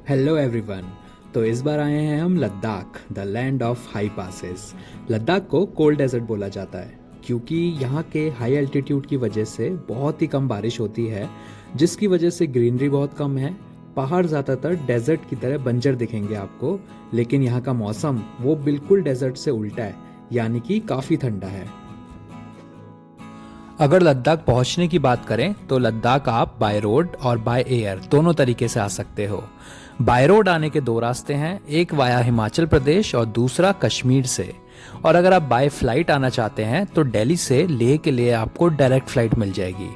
Hello everyone. तो इस बार आए हैं हम Ladakh, the land of high passes. Ladakh को कोल्ड डेजर्ट बोला जाता है क्योंकि यहाँ के हाई एल्टीट्यूड की वजह से बहुत ही कम बारिश होती है, जिसकी वजह से ग्रीनरी बहुत कम है। पहाड़ ज़्यादातर डेजर्ट की तरह बंजर दिखेंगे आपको, लेकिन यहाँ का मौसम वो बिल्कुल डेजर्ट से उल्टा है, यानी कि काफ़ी ठंडा है। अगर लद्दाख पहुंचने की बात करें तो लद्दाख आप बाय रोड और बाय एयर दोनों तरीके से आ सकते हो। बाय रोड आने के दो रास्ते हैं, एक वाया हिमाचल प्रदेश और दूसरा कश्मीर से। और अगर आप बाय फ्लाइट आना चाहते हैं तो दिल्ली से लेह के लिए आपको डायरेक्ट फ्लाइट मिल जाएगी,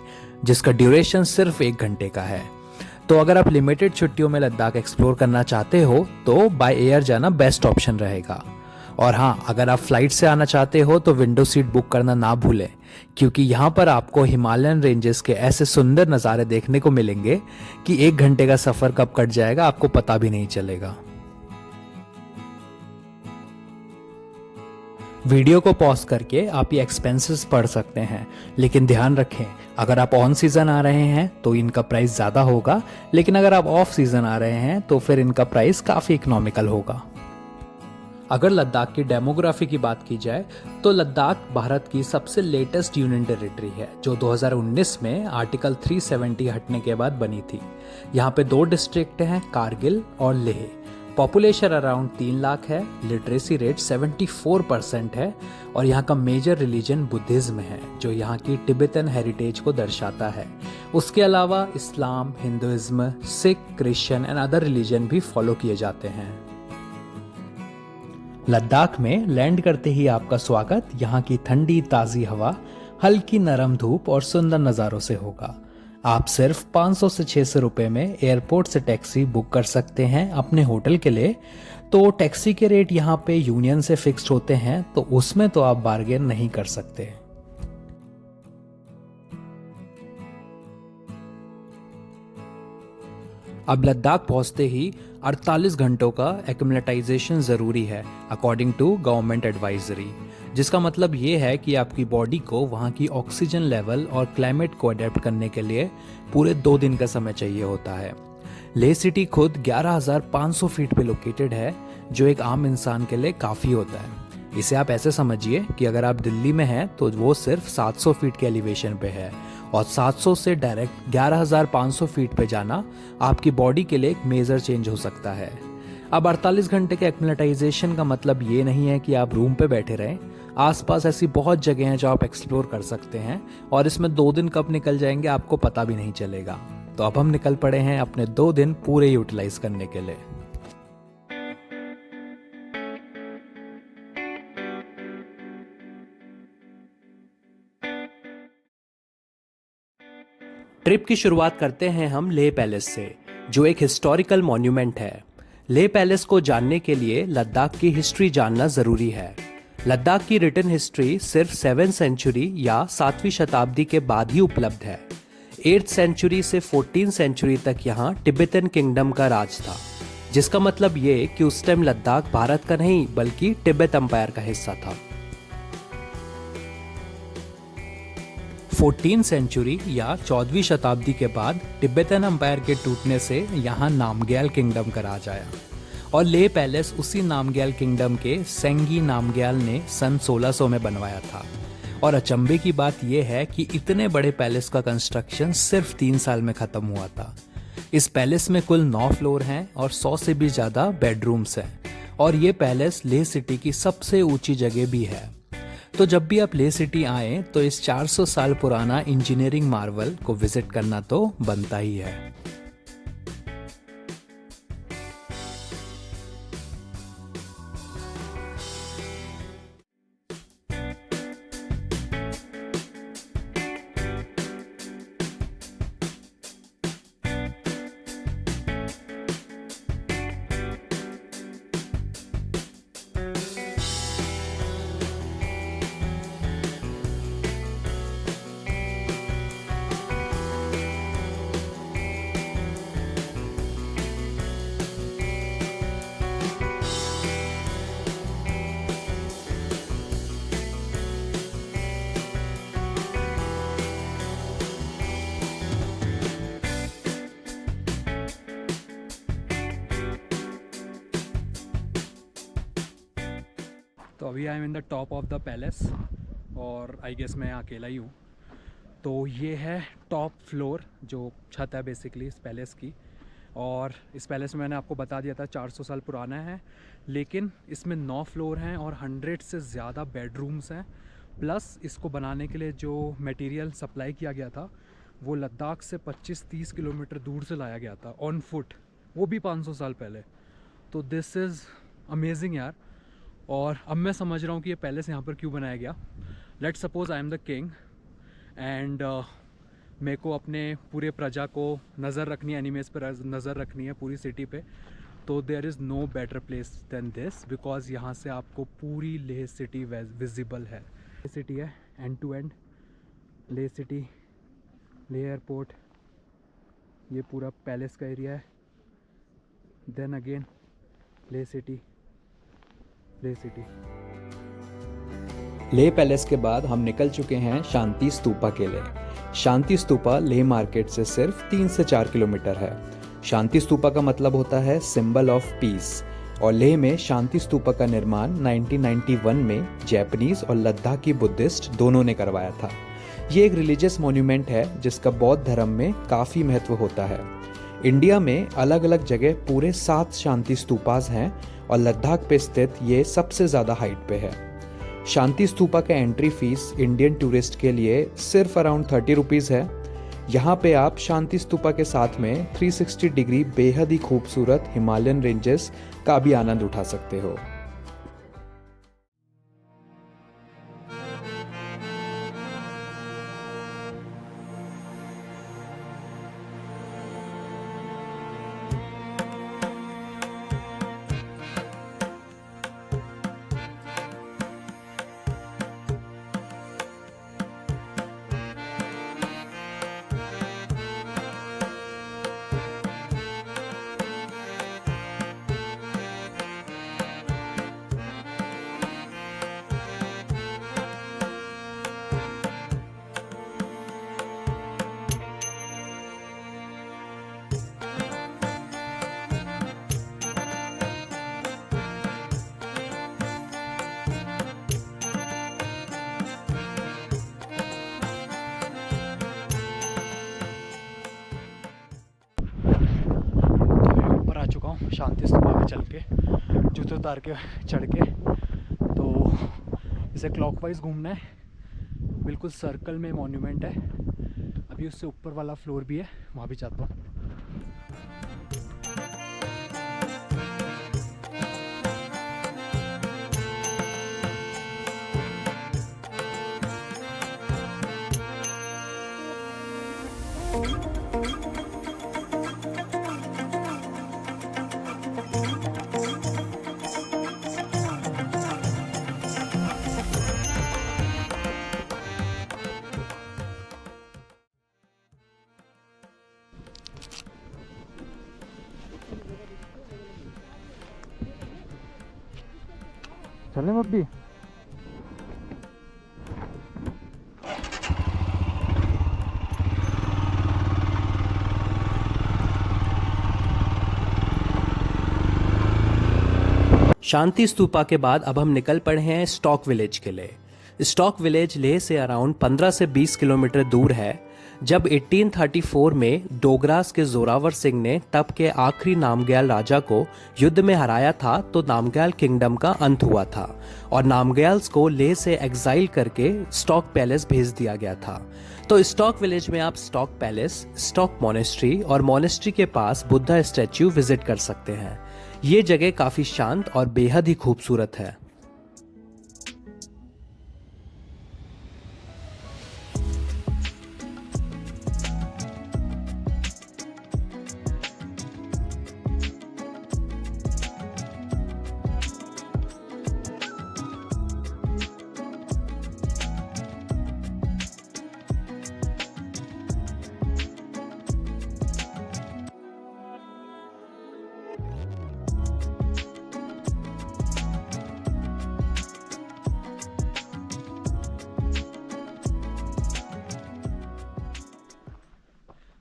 जिसका ड्यूरेशन सिर्फ 1 घंटे का है। तो अगर आप लिमिटेड छुट्टियों में लद्दाख एक्सप्लोर करना चाहते हो तो बाय एयर जाना बेस्ट ऑप्शन रहेगा। और हाँ, अगर आप फ्लाइट से आना चाहते हो तो विंडो सीट बुक करना ना भूलें, क्योंकि यहाँ पर आपको हिमालयन रेंजेस के ऐसे सुंदर नज़ारे देखने को मिलेंगे कि 1 घंटे का सफ़र कब कट जाएगा आपको पता भी नहीं चलेगा। वीडियो को पॉज करके आप ये एक्सपेंसेस पढ़ सकते हैं, लेकिन ध्यान रखें, अगर आप ऑन सीज़न आ रहे हैं तो इनका प्राइस ज़्यादा होगा, लेकिन अगर आप ऑफ सीज़न आ रहे हैं तो फिर इनका प्राइस काफ़ी इकोनॉमिकल होगा। अगर लद्दाख की डेमोग्राफी की बात की जाए तो लद्दाख भारत की सबसे लेटेस्ट यूनियन टेरिटरी है, जो 2019 में आर्टिकल 370 हटने के बाद बनी थी। यहाँ पे दो डिस्ट्रिक्ट हैं, कारगिल और लेह। पॉपुलेशन अराउंड 3 लाख है, लिटरेसी रेट 74% है और यहाँ का मेजर रिलीजन बुद्धिज्म है, जो यहाँ की तिब्बतन हेरिटेज को दर्शाता है। उसके अलावा इस्लाम, Hinduism, Sikh, Christian and other religion भी फॉलो किए जाते हैं। लद्दाख में लैंड करते ही आपका स्वागत यहाँ की ठंडी ताज़ी हवा, हल्की नरम धूप और सुंदर नज़ारों से होगा। आप सिर्फ 500 से 600 रुपये में एयरपोर्ट से टैक्सी बुक कर सकते हैं अपने होटल के लिए। तो टैक्सी के रेट यहाँ पे यूनियन से फिक्स्ड होते हैं, तो उसमें तो आप बार्गेन नहीं कर सकते। अब लद्दाख पहुंचते ही 48 घंटों का एक्लिमेटाइजेशन ज़रूरी है अकॉर्डिंग टू गवर्नमेंट एडवाइजरी, जिसका मतलब ये है कि आपकी बॉडी को वहाँ की ऑक्सीजन लेवल और क्लाइमेट को अडेप्ट करने के लिए पूरे 2 दिन का समय चाहिए होता है। लेह सिटी खुद 11,500 फीट पे लोकेटेड है, जो एक आम इंसान के लिए काफ़ी होता है। इसे आप ऐसे समझिए कि अगर आप दिल्ली में हैं तो वो सिर्फ 700 फीट के एलिवेशन पे है, और 700 से डायरेक्ट 11,500 फीट पे जाना आपकी बॉडी के लिए एक मेजर चेंज हो सकता है। अब 48 घंटे के एक्लिमेटाइजेशन का मतलब ये नहीं है कि आप रूम पे बैठे रहें। आसपास ऐसी बहुत जगह हैं जो आप एक्सप्लोर कर सकते हैं, और इसमें 2 दिन कब निकल जाएंगे आपको पता भी नहीं चलेगा। तो अब हम निकल पड़े हैं अपने 2 दिन पूरे यूटिलाइज करने के लिए। ट्रिप की शुरुआत करते हैं हम लेह पैलेस से, जो एक हिस्टोरिकल मॉन्यूमेंट है। लेह पैलेस को जानने के लिए लद्दाख की हिस्ट्री जानना ज़रूरी है। लद्दाख की रिटन हिस्ट्री सिर्फ 7वीं सेंचुरी या 7वीं शताब्दी के बाद ही उपलब्ध है। 8th सेंचुरी से 14th सेंचुरी तक यहाँ तिब्बतन किंगडम का राज था, जिसका मतलब ये कि उस टाइम लद्दाख भारत का नहीं बल्कि तिब्बत एम्पायर का हिस्सा था। 14th सेंचुरी या 14वीं शताब्दी के बाद तिब्बतन एम्पायर के टूटने से यहाँ नामग्याल किंगडम का राज आया, और लेह पैलेस उसी नामग्याल किंगडम के सेंगी नामग्याल ने सन 1600 में बनवाया था। और अचंभे की बात यह है कि इतने बड़े पैलेस का कंस्ट्रक्शन सिर्फ 3 साल में खत्म हुआ था। इस पैलेस में कुल 9 फ्लोर हैं और 100 से भी ज़्यादा बेडरूम्स हैं, और ये पैलेस लेह सिटी की सबसे ऊंची जगह भी है। तो जब भी आप लेह सिटी आएँ तो इस 400 साल पुराना इंजीनियरिंग मार्वल को विजिट करना तो बनता ही है। तो अभी I am in the top of the palace और आई गेस मैं अकेला ही हूँ। तो ये है टॉप फ्लोर जो छत है बेसिकली इस पैलेस की। और इस पैलेस में मैंने आपको बता दिया था 400 साल पुराना है, लेकिन इसमें 9 फ्लोर हैं और 100 से ज़्यादा बेडरूम्स हैं। प्लस इसको बनाने के लिए जो मटेरियल सप्लाई किया गया था वो लद्दाख से 25-30 किलोमीटर दूर से लाया गया था ऑन फुट, वो भी 500 साल पहले। तो दिस इज़ अमेजिंग यार। और अब मैं समझ रहा हूँ कि ये पैलेस यहाँ पर क्यों बनाया गया। Let's suppose I am the king and मेरे को अपने पूरे प्रजा को नज़र रखनी है, एनिमीज़ पर नज़र रखनी है पूरी सिटी पे। तो there is no better place than this, because यहाँ से आपको पूरी लेह सिटी विजिबल है। लेह सिटी है end to end, Leh city, Leh airport, ये पूरा पैलेस का एरिया है। Then again Leh city, Leh city. Leh palace के बाद हम निकल चुके हैं शांति स्तूपा के लिए। शांति स्तूपा लेह मार्केट से सिर्फ 3 से 4 किलोमीटर है। शांति स्तूपा का मतलब होता है सिंबल ऑफ पीस, और लेह में शांति स्तूपा का निर्माण 1991 में जैपनीज और लद्दाखी बुद्धिस्ट दोनों ने करवाया था। ये एक रिलीजियस मॉन्यूमेंट है जिसका बौद्ध धर्म में काफ़ी महत्व होता है। इंडिया में अलग अलग जगह पूरे 7 शांति स्तूपास हैं और लद्दाख पे स्थित ये सबसे ज़्यादा हाइट पे है। शांति स्तूपा का एंट्री फीस इंडियन टूरिस्ट के लिए सिर्फ अराउंड 30 रुपीज़ है। यहाँ पे आप शांति स्तूपा के साथ में 360 डिग्री बेहद ही खूबसूरत हिमालयन रेंजेस का भी आनंद उठा सकते हो। शांति स्तूपा पे चल के, जूते उतार के चढ़ के, तो इसे क्लॉकवाइज घूमना है। बिल्कुल सर्कल में मॉन्यूमेंट है। अभी उससे ऊपर वाला फ्लोर भी है, वहाँ भी जाता हूँ। चलें बब्बी? शांति स्तूपा के बाद अब हम निकल पड़े हैं स्टॉक विलेज के लिए। स्टॉक विलेज लेह से अराउंड 15 से 20 किलोमीटर दूर है। जब 1834 में डोगरास के जोरावर सिंह ने तब के आखिरी नामग्याल राजा को युद्ध में हराया था, तो नामग्याल किंगडम का अंत हुआ था और नामग्याल्स को लेह से एग्जाइल करके स्टॉक पैलेस भेज दिया गया था। तो स्टॉक विलेज में आप स्टॉक पैलेस, स्टॉक मोनेस्ट्री और मोनेस्ट्री के पास बुद्धा स्टैच्यू विजिट कर सकते हैं। ये जगह काफ़ी शांत और बेहद ही खूबसूरत है।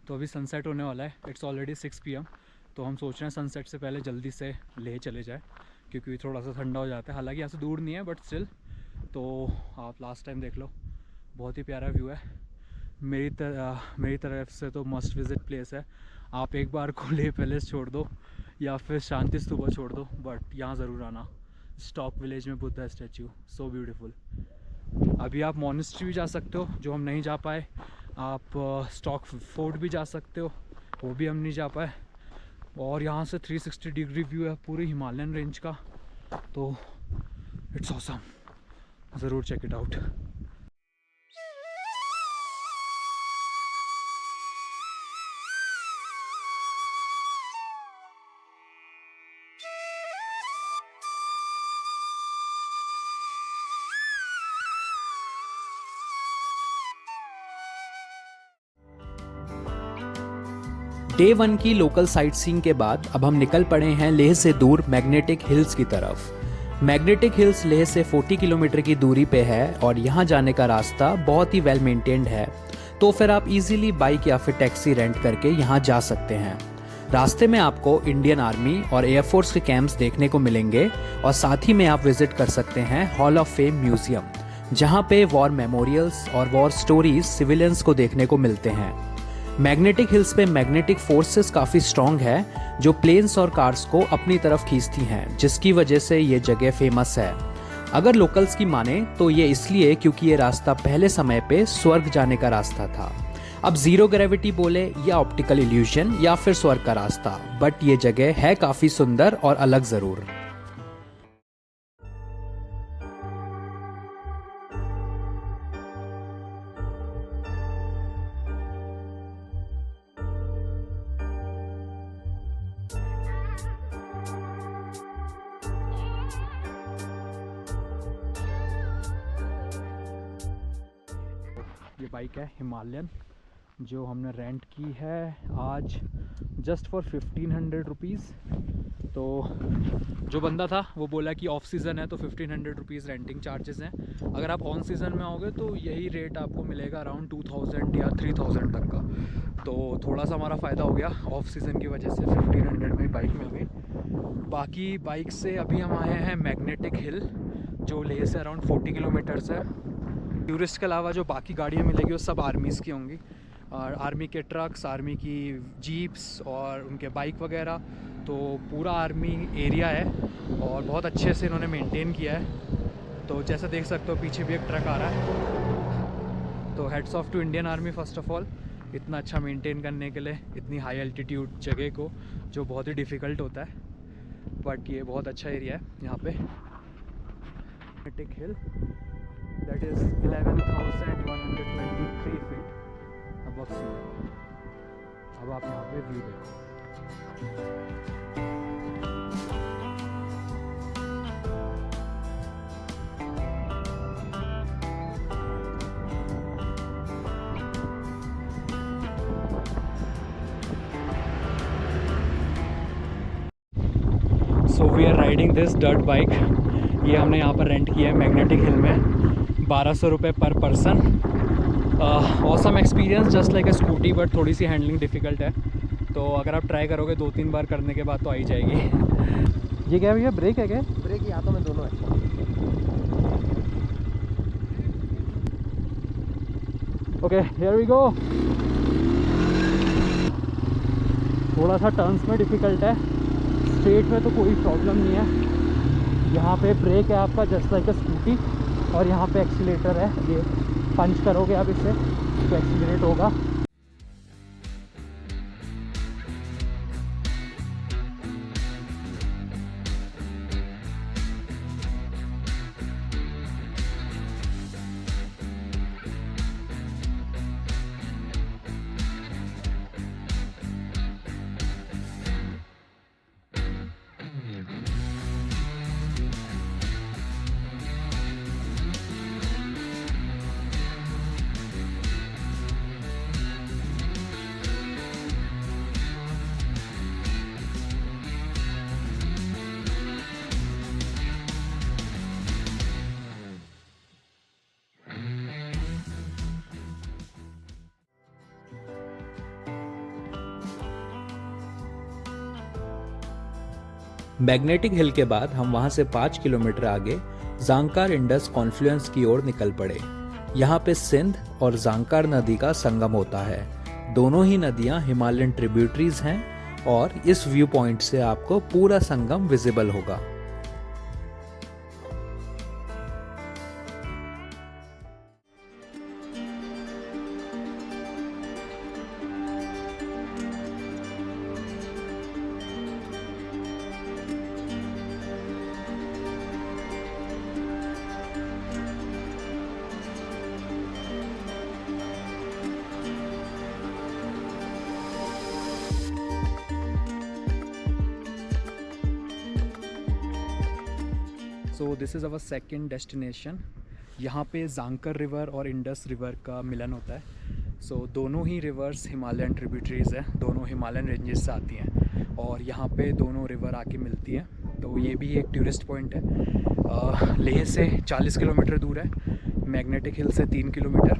तो अभी सनसेट होने वाला है। It's already 6 PM। तो हम सोच रहे हैं सनसेट से पहले जल्दी से लेह चले जाए, क्योंकि थोड़ा सा ठंडा हो जाता है। हालांकि यहाँ से दूर नहीं है बट स्टिल, तो आप लास्ट टाइम देख लो, बहुत ही प्यारा व्यू है। मेरी तरफ से तो मस्ट विज़िट प्लेस है। आप एक बार को लेह पैलेस छोड़ दो या फिर शांति स्तूपा छोड़ दो, बट यहाँ ज़रूर आना। स्टॉक विलेज में बुद्धा स्टैचू, सो ब्यूटीफुल। अभी आप मोनेस्ट्री भी जा सकते हो, जो हम नहीं जा पाए। आप स्टॉक फोर्ट भी जा सकते हो, वो भी हम नहीं जा पाए। और यहाँ से 360 डिग्री व्यू है पूरे हिमालयन रेंज का, तो इट्स ऑसम, ज़रूर चेक इट आउट। डे 1 की लोकल साइट सीइंग के बाद अब हम निकल पड़े हैं लेह से दूर मैग्नेटिक हिल्स की तरफ। मैग्नेटिक हिल्स लेह से 40 किलोमीटर की दूरी पे है और यहाँ जाने का रास्ता बहुत ही वेल मेंटेन्ड है, तो फिर आप इजीली बाइक या फिर टैक्सी रेंट करके यहाँ जा सकते हैं। रास्ते में आपको इंडियन आर्मी और एयरफोर्स के कैंप्स देखने को मिलेंगे और साथ ही में आप विजिट कर सकते हैं हॉल ऑफ फेम म्यूजियम, जहाँ पे वॉर मेमोरियल्स और वॉर स्टोरीज सिविलियंस को देखने को मिलते हैं। मैग्नेटिक हिल्स पे मैग्नेटिक फोर्सेस काफ़ी स्ट्रॉन्ग है, जो प्लेन्स और कार्स को अपनी तरफ खींचती हैं, जिसकी वजह से ये जगह फेमस है। अगर लोकल्स की माने तो ये इसलिए क्योंकि ये रास्ता पहले समय पे स्वर्ग जाने का रास्ता था। अब जीरो ग्रेविटी बोले या ऑप्टिकल इल्यूजन या फिर स्वर्ग का रास्ता, बट ये जगह है काफ़ी सुंदर और अलग ज़रूर। ये बाइक है हिमालयन, जो हमने रेंट की है आज जस्ट फॉर 1500 रुपीज़। तो जो बंदा था वो बोला कि ऑफ सीज़न है तो 1500 रुपीज़ रेंटिंग चार्जेस हैं। अगर आप ऑन सीज़न में आओगे तो यही रेट आपको मिलेगा अराउंड 2000 या 3000 तक का। तो थोड़ा सा हमारा फ़ायदा हो गया, ऑफ सीज़न की वजह से 1500 में बाइक मिल गई। बाकी बाइक से अभी हम आए हैं मैग्नेटिक हिल, जो लेह से अराउंड 40 किलोमीटर्स है। टूरिस्ट के अलावा जो बाकी गाड़ियाँ मिलेगी वो सब आर्मीज़ की होंगी, और आर्मी के ट्रक्स, आर्मी की जीप्स और उनके बाइक वगैरह। तो पूरा आर्मी एरिया है और बहुत अच्छे से इन्होंने मेंटेन किया है। तो जैसा देख सकते हो पीछे भी एक ट्रक आ रहा है। तो heads off to Indian army first of all, इतना अच्छा मेंटेन करने के लिए इतनी हाई एल्टीट्यूड जगह को, जो बहुत ही डिफ़िकल्ट होता है, बट ये बहुत अच्छा एरिया है यहाँ पे। Magnetic hill that is 11,123 feet above sea level। अब आप यहाँ पे व्यू देखो। So we are riding this dirt bike। ये हमने यहाँ पर रेंट किया है मैग्नेटिक हिल में, 1200 रुपये पर person. Awesome experience, just like a scooty, but थोड़ी सी हैंडलिंग डिफ़िकल्ट है। तो अगर आप ट्राई करोगे 2-3 बार करने के बाद तो आ ही जाएगी। ये क्या भैया, ब्रेक है क्या? ब्रेक या तो में दोनों अच्छा। Okay, here we go. थोड़ा सा टर्न्स में डिफ़िकल्ट है, स्ट्रेट में तो कोई प्रॉब्लम नहीं है। यहाँ पे ब्रेक है आपका जस्ट लाइक अ स्कूटी, और यहाँ पे एक्सीलेटर है, ये पंच करोगे आप इसे तो एक्सीलरेट होगा। मैग्नेटिक हिल के बाद हम वहां से 5 किलोमीटर आगे जांकार इंडस कॉन्फ्लुएंस की ओर निकल पड़े। यहाँ पे सिंध और जांकार नदी का संगम होता है। दोनों ही नदियाँ हिमालयन ट्रिब्यूटरीज हैं और इस व्यू पॉइंट से आपको पूरा संगम विजिबल होगा। So this is our second destination. यहाँ पे जांकर रिवर और इंडस रिवर का मिलन होता है। सो दोनों ही रिवर्स हिमालयन ट्रिब्यूटरीज़ हैं, दोनों हिमालयन रेंजेस से आती हैं और यहाँ पे दोनों रिवर आके मिलती हैं। तो ये भी एक टूरिस्ट पॉइंट है। लेह से 40 किलोमीटर दूर है, मैग्नेटिक हिल से 3 किलोमीटर।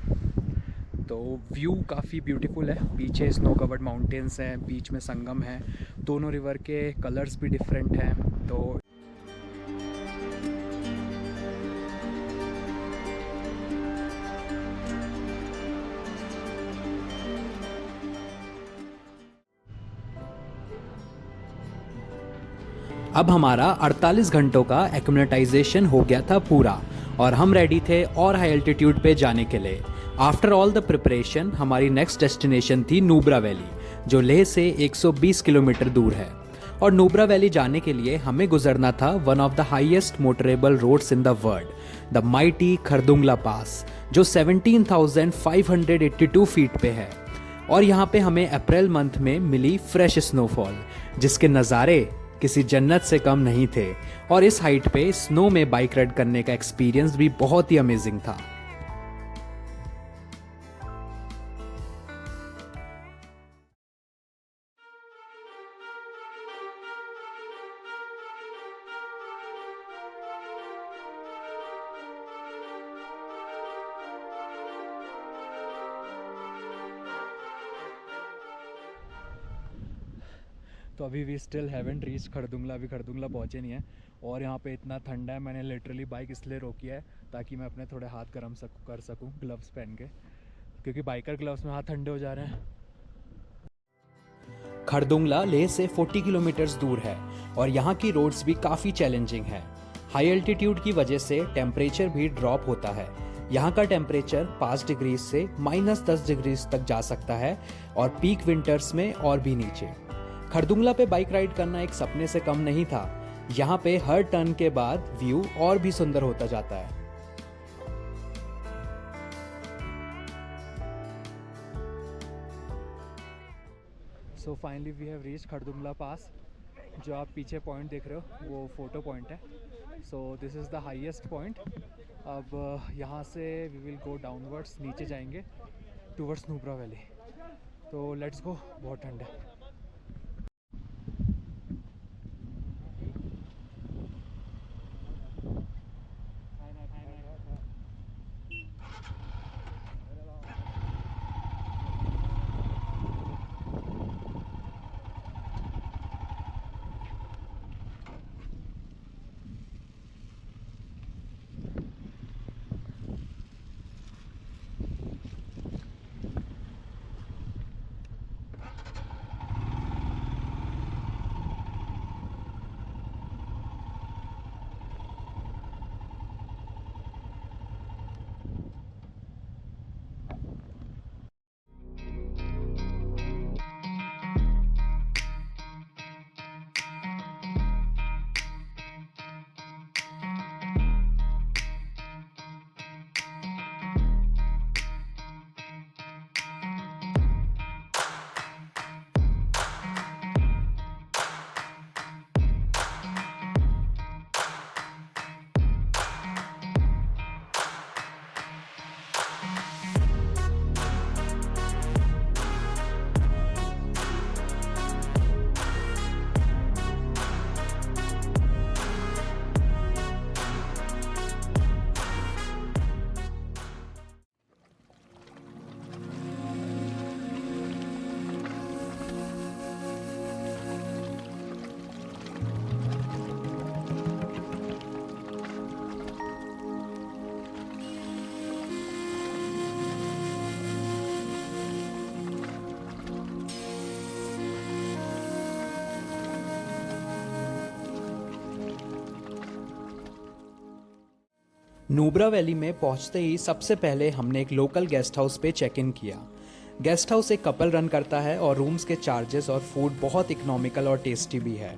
तो व्यू काफ़ी ब्यूटीफुल है। पीछे स्नो कवर्ड माउंटेन्स हैं, बीच में संगम है, दोनों रिवर के कलर्स भी डिफरेंट हैं। तो अब हमारा 48 घंटों का एक्लिमेटाइजेशन हो गया था पूरा और हम रेडी थे और हाई एल्टीट्यूड पे जाने के लिए। आफ्टर ऑल द प्रिपरेशन हमारी नेक्स्ट डेस्टिनेशन थी नुब्रा वैली, जो लेह से 120 किलोमीटर दूर है। और नुब्रा वैली जाने के लिए हमें गुजरना था one of the highest motorable roads in the world, the mighty Khardungla pass, जो 17,582 फीट पे है। और यहाँ पे हमें अप्रैल मंथ में मिली फ्रेश स्नोफॉल, जिसके नज़ारे किसी जन्नत से कम नहीं थे। और इस हाइट पे स्नो में बाइक राइड करने का एक्सपीरियंस भी बहुत ही अमेजिंग था। तो अभी भी स्टिल हैवेंट रीच खरदुंगला, अभी खरदुंगला पहुँचे नहीं है। और यहाँ पे इतना ठंडा है, मैंने लिटरली बाइक इसलिए रोकी है ताकि मैं अपने थोड़े हाथ गर्म कर सकूँ ग्लव्स पहन के, क्योंकि बाइकर ग्लव्स में हाथ ठंडे हो जा रहे हैं। खरदुंगला लेह से 40 किलोमीटर दूर है और यहाँ की रोड्स भी काफ़ी चैलेंजिंग है। हाई एल्टीट्यूड की वजह से टेम्परेचर भी ड्रॉप होता है। यहाँ का टेम्परेचर 5 डिग्री से -10 डिग्री तक जा सकता है और पीक विंटर्स में और भी नीचे। खरदुंगला पे बाइक राइड करना एक सपने से कम नहीं था। यहाँ पे हर टर्न के बाद व्यू और भी सुंदर होता जाता है। So finally we have reach Khardungla pass. जो आप पीछे पॉइंट देख रहे हो वो फोटो पॉइंट है। So this is the highest point. अब यहाँ से वी विल गो डाउनवर्ड्स, नीचे जाएंगे टूवर्ड्स नुब्रा वैली। तो लेट्स गो, बहुत ठंड है। नुब्रा वैली में पहुंचते ही सबसे पहले हमने एक लोकल गेस्ट हाउस पे चेक इन किया। गेस्ट हाउस एक कपल रन करता है और रूम्स के चार्जेस और फूड बहुत इकोनॉमिकल और टेस्टी भी है।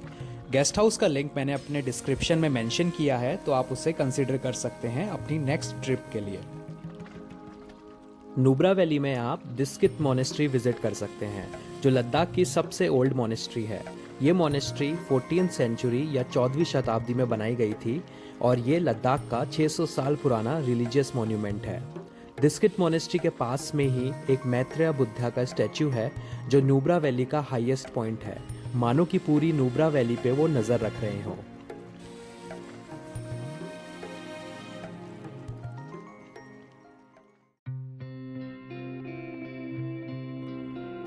गेस्ट हाउस का लिंक मैंने अपने डिस्क्रिप्शन में मेंशन किया है, तो आप उसे कंसीडर कर सकते हैं अपनी नेक्स्ट ट्रिप के लिए। नुब्रा वैली में आप दिस्कित मोनेस्ट्री विजिट कर सकते हैं, जो लद्दाख की सबसे ओल्ड मोनेस्ट्री है। ये मोनेस्ट्री 14th सेंचुरी या 14वीं शताब्दी में बनाई गई थी और ये लद्दाख का 600 साल पुराना रिलीजियस मॉन्यूमेंट है। दिस्कित मोनेस्ट्री के पास में ही एक मैत्रेय बुद्धा का स्टैचू है, जो नुब्रा वैली का हाईएस्ट पॉइंट है। मानो कि पूरी नुब्रा वैली पे वो नजर रख रहे हों।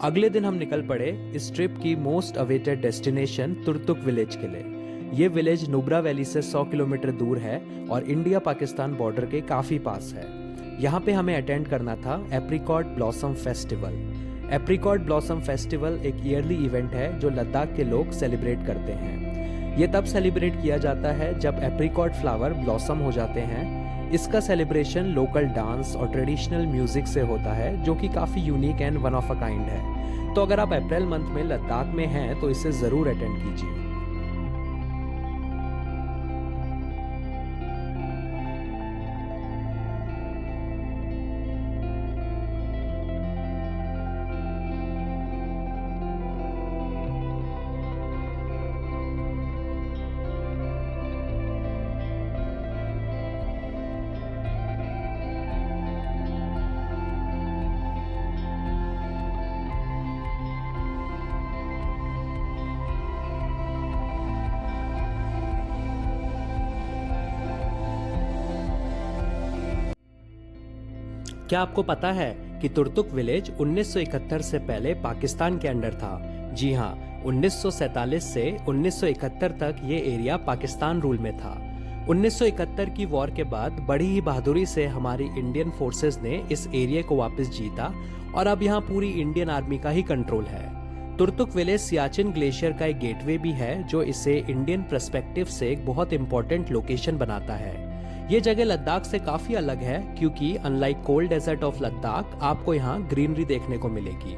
अगले दिन हम निकल पड़े इस ट्रिप की most awaited destination Turtuk village के लिए। ये विलेज नुब्रा वैली से 100 किलोमीटर दूर है और इंडिया पाकिस्तान बॉर्डर के काफ़ी पास है। यहाँ पे हमें अटेंड करना था apricot blossom festival. Apricot blossom festival एक ईयरली इवेंट है जो लद्दाख के लोग सेलिब्रेट करते हैं। ये तब सेलिब्रेट किया जाता है जब एप्रिकॉट फ्लावर ब्लॉसम हो जाते हैं। इसका सेलिब्रेशन लोकल डांस और ट्रेडिशनल म्यूजिक से होता है, जो कि काफ़ी unique and one of a kind है। तो अगर आप अप्रैल मंथ में लद्दाख में हैं तो इसे ज़रूर अटेंड कीजिए। क्या आपको पता है कि तुर्तुक विलेज 1971 से पहले पाकिस्तान के अंडर था? जी हाँ, 1947 से 1971 तक ये एरिया पाकिस्तान रूल में था। 1971 की वॉर के बाद बड़ी ही बहादुरी से हमारी इंडियन फोर्सेस ने इस एरिया को वापस जीता और अब यहाँ पूरी इंडियन आर्मी का ही कंट्रोल है। तुर्तुक विलेज सियाचिन ग्लेशियर का एक गेटवे भी है, जो इसे इंडियन पर्सपेक्टिव से एक बहुत इंपॉर्टेंट लोकेशन बनाता है। ये जगह लद्दाख से काफी अलग है क्योंकि unlike cold desert of Ladakh आपको यहाँ ग्रीनरी देखने को मिलेगी।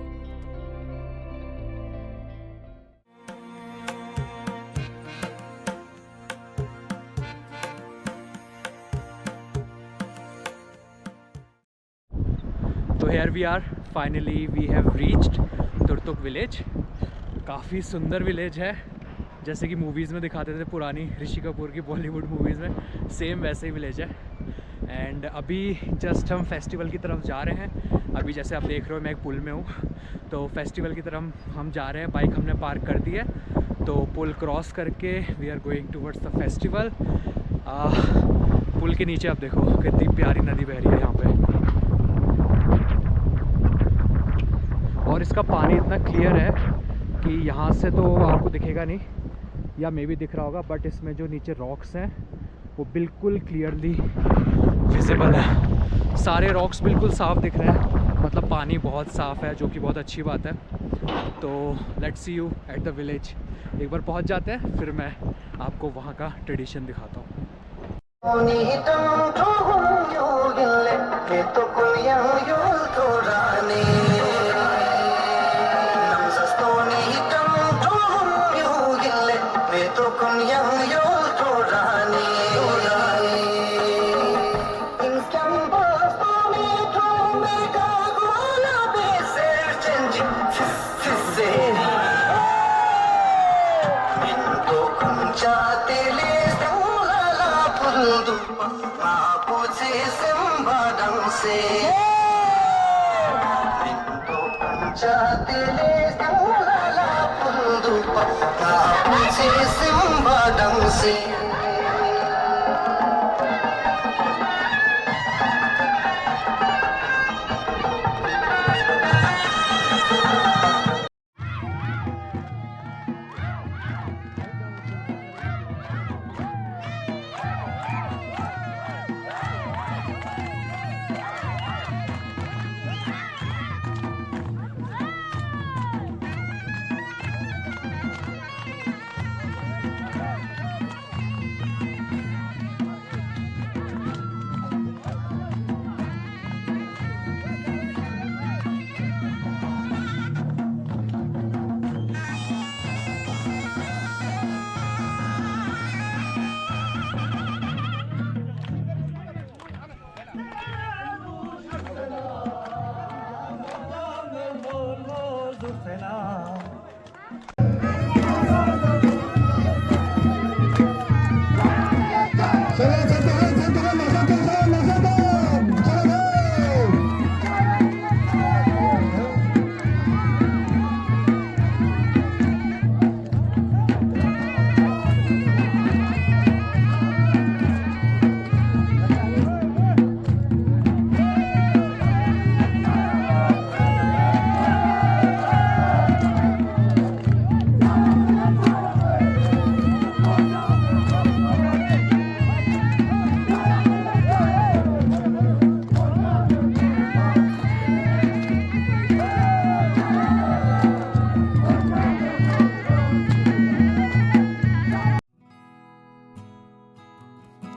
तो here we are, finally we have reached Turtuk village. काफ़ी सुंदर विलेज है, जैसे कि मूवीज़ में दिखाते थे पुरानी ऋषि कपूर की बॉलीवुड मूवीज़ में, सेम वैसे ही विलेज है। एंड अभी जस्ट हम फेस्टिवल की तरफ जा रहे हैं। अभी जैसे आप देख रहे हो मैं एक पुल में हूँ, तो फेस्टिवल की तरफ हम जा रहे हैं। बाइक हमने पार्क कर दी है, तो पुल क्रॉस करके we are going towards the festival. पुल के नीचे आप देखो कितनी प्यारी नदी बह रही है यहाँ पे, और इसका पानी इतना क्लियर है कि यहाँ से तो आपको दिखेगा नहीं, या मे भी दिख रहा होगा, बट इसमें जो नीचे रॉक्स हैं वो बिल्कुल क्लियरली विजिबल है। सारे रॉक्स बिल्कुल साफ़ दिख रहे हैं, मतलब पानी बहुत साफ़ है, जो कि बहुत अच्छी बात है। तो let's see you at the village. एक बार पहुंच जाते हैं, फिर मैं आपको वहाँ का ट्रेडिशन दिखाता हूँ।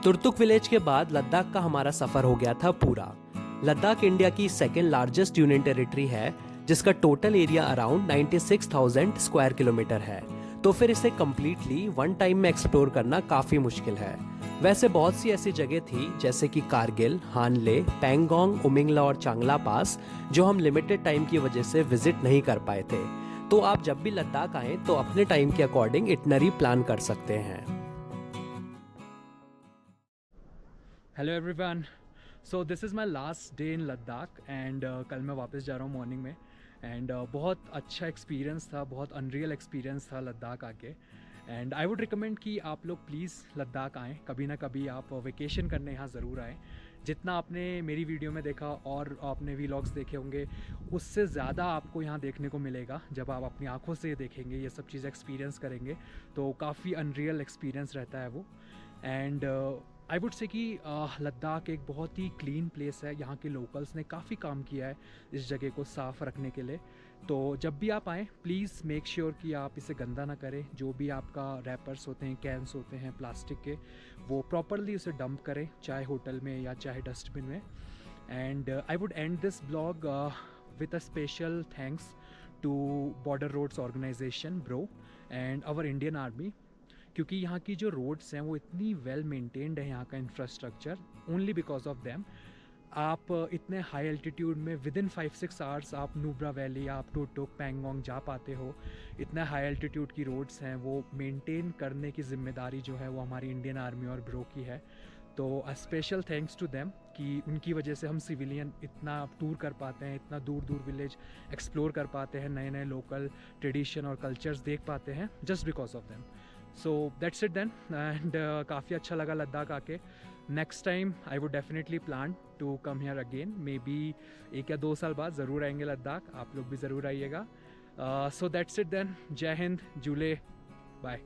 तुर्तुक विलेज के बाद लद्दाख का हमारा सफर हो गया था पूरा। लद्दाख इंडिया की सेकेंड लार्जेस्ट यूनियन टेरिटरी है, जिसका total area around 96,000 square kilometre है। तो फिर इसे कम्प्लीटली वन टाइम में एक्सप्लोर करना काफ़ी मुश्किल है। वैसे बहुत सी ऐसी जगह थी जैसे कि कारगिल, हानले, पैंगोंग, उमिंगला और चांगला पास, जो हम लिमिटेड टाइम की वजह से विजिट नहीं कर पाए थे। तो आप जब भी लद्दाख आएँ तो अपने टाइम के अकॉर्डिंग इटनरी प्लान कर सकते हैं। Hello everyone, so this is my last day in Ladakh and कल मैं वापस जा रहा हूँ मॉर्निंग में। एंड बहुत अच्छा एक्सपीरियंस था, बहुत अनरियल एक्सपीरियंस था लद्दाख आके। एंड आई वुड रिकमेंड कि आप लोग प्लीज़ लद्दाख आएँ, कभी ना कभी आप वेकेशन करने यहाँ ज़रूर आएँ। जितना आपने मेरी वीडियो में देखा और आपने वीलॉग्स देखे होंगे, उससे ज़्यादा आपको यहाँ देखने को मिलेगा जब आप अपनी आँखों से देखेंगे, ये सब चीज़ एक्सपीरियंस करेंगे। तो काफ़ी अनरियल एक्सपीरियंस रहता है वो। एंड आई वुड से कि लद्दाख एक बहुत ही क्लीन प्लेस है। यहाँ के लोकल्स ने काफ़ी काम किया है इस जगह को साफ़ रखने के लिए। तो जब भी आप आएँ प्लीज़ मेक श्योर कि आप इसे गंदा ना करें। जो भी आपका रैपर्स होते हैं, कैंस होते हैं प्लास्टिक के, वो प्रॉपरली उसे डंप करें, चाहे होटल में या चाहे डस्टबिन में। And I would end this blog with a special thanks to border roads organisation BRO and our Indian army, क्योंकि यहाँ की जो रोड्स हैं वो इतनी वेल मेंटेन्ड है, यहाँ का infrastructure. Only because of them आप इतने हाई एल्टीट्यूड में विद इन 5-6 आवर्स आप नुब्रा वैली, आप टुटुक, पैंगोंग जा पाते हो। इतने हाई एल्टीट्यूड की रोड्स हैं, वो मेंटेन करने की जिम्मेदारी जो है वो हमारी इंडियन आर्मी और ब्रो की है। तो a special thanks to them कि उनकी वजह से हम सिविलियन इतना टूर कर पाते हैं, इतना दूर दूर विलेज एक्सप्लोर कर पाते हैं, नए नए लोकल ट्रेडिशन और कल्चर्स देख पाते हैं, just because of them. So that's it then. And काफ़ी अच्छा लगा लद्दाख आके। Next time I would definitely plan to come here again. Maybe 1 या 2 साल बाद ज़रूर आएंगे लद्दाख, आप लोग भी ज़रूर आइएगा। So that's it then. Jai Hind, July, bye.